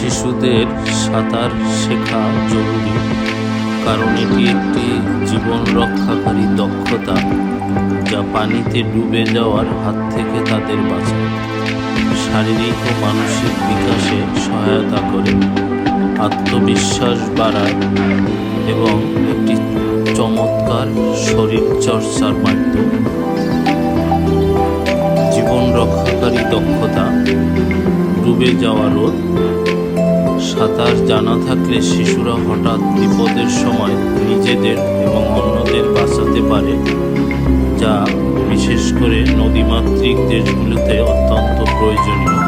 শিশুদের সাঁতার শেখা জরুরি, কারণ এটি একটি জীবন রক্ষাকারী দক্ষতা যা পানিতে ডুবে যাওয়ার হাত থেকে তাদের বাঁচায়, শারীরিক ও মানসিক বিকাশে সহায়তা করে, আত্মবিশ্বাস বাড়ায় এবং একটি চমৎকার শরীরচর্চার মাধ্যম। জীবন রক্ষাকারী দক্ষতা: ডুবে যাওয়া রোধ। সাঁতার জানা থাকলে শিশুরা হঠাৎ বিপদের সময় নিজেদের এবং অন্যদের বাঁচাতে পারে, যা বিশেষ করে নদীমাতৃক দেশগুলোতে অত্যন্ত প্রয়োজনীয়।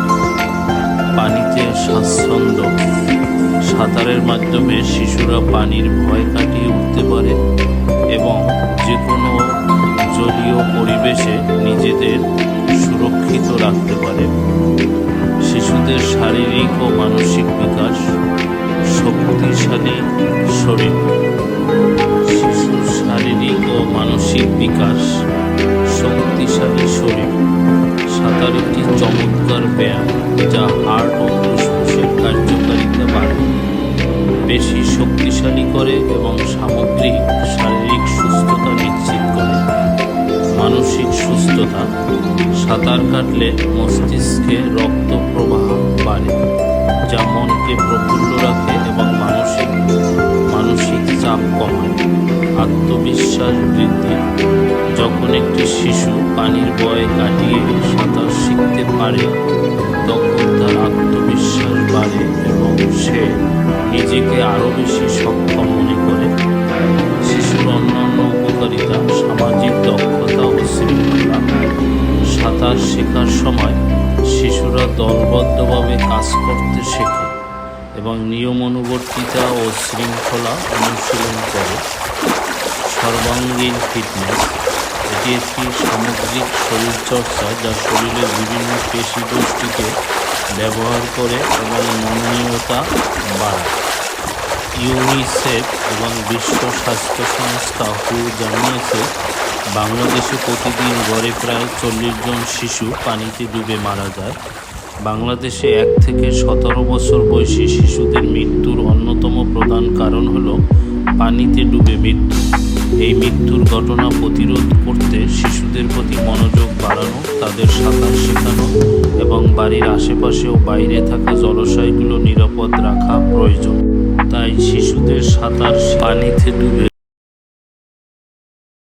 পানিতে স্বাচ্ছন্দ্য: সাঁতারের মাধ্যমে শিশুরা পানির ভয় কাটিয়ে উঠতে পারে এবং যে কোনো জলীয় পরিবেশে নিজেদের সুরক্ষিত রাখতে পারে। শিশুদের শারীরিক ও মানসিক বিকাশ: শক্তিশালী শরীর। শিশুর শারীরিক ও মানসিক বিকাশ: শক্তিশালী শরীর। সাঁতার একটি চমৎকার ব্যায়াম যা হার্ট ও ফুসফুসের কার্যকারিতা বাড়ায়, বেশি শক্তিশালী করে এবং সামগ্রিক শারীরিক সুস্থতা নিশ্চিত করে। মানসিক সুস্থতা: সাঁতার কাটলে মস্তিষ্কে রক্ত প্রবাহ বাড়ে, যা মনকে প্রফুল্ল রাখে এবং মানসিক চাপ কমায়। আত্মবিশ্বাস বৃদ্ধি: যখন একটি শিশু পানির ভয় কাটিয়ে সাঁতার শিখতে পারে তখন তার আত্মবিশ্বাস বাড়ে এবং সে নিজেকে আরও বেশি সক্ষম মনে করে। শিশুর অন্যান্য উপকারিতা: সামাজিক দক্ষতা ও শৃঙ্খলা। সাঁতার শেখার সময় শিশুরা দলবদ্ধভাবে কাজ করতে শেখে এবং নিয়মানুবর্তিতা ও শৃঙ্খলা অনুশীলন করে। সর্বাঙ্গীন ফিটনেস: এটি একটি সামগ্রিক শরীরচর্চা যা শরীরের বিভিন্ন পেশিগোষ্ঠীকে ব্যবহার করে এবং নমনীয়তা বাড়ায়। ইউনিসেফ এবং বিশ্ব স্বাস্থ্য সংস্থা জানিয়েছে বাংলাদেশে প্রতিদিন গড়ে প্রায় 40 জন শিশু পানিতে ডুবে মারা যায়। বাংলাদেশে 1 থেকে 17 বছর বয়সী শিশুদের মৃত্যুর অন্যতম প্রধান কারণ হল পানিতে ডুবে মৃত্যু। এই মৃত্যুর ঘটনা প্রতিরোধ করতে শিশুদের প্রতি মনোযোগ বাড়ানো, তাদের সাঁতার শেখানো এবং বাড়ির আশেপাশে ও বাইরে থাকা জলাশয়গুলো নিরাপদ রাখা প্রয়োজন। তাই শিশুদের সাঁতার পানিতে ডুবে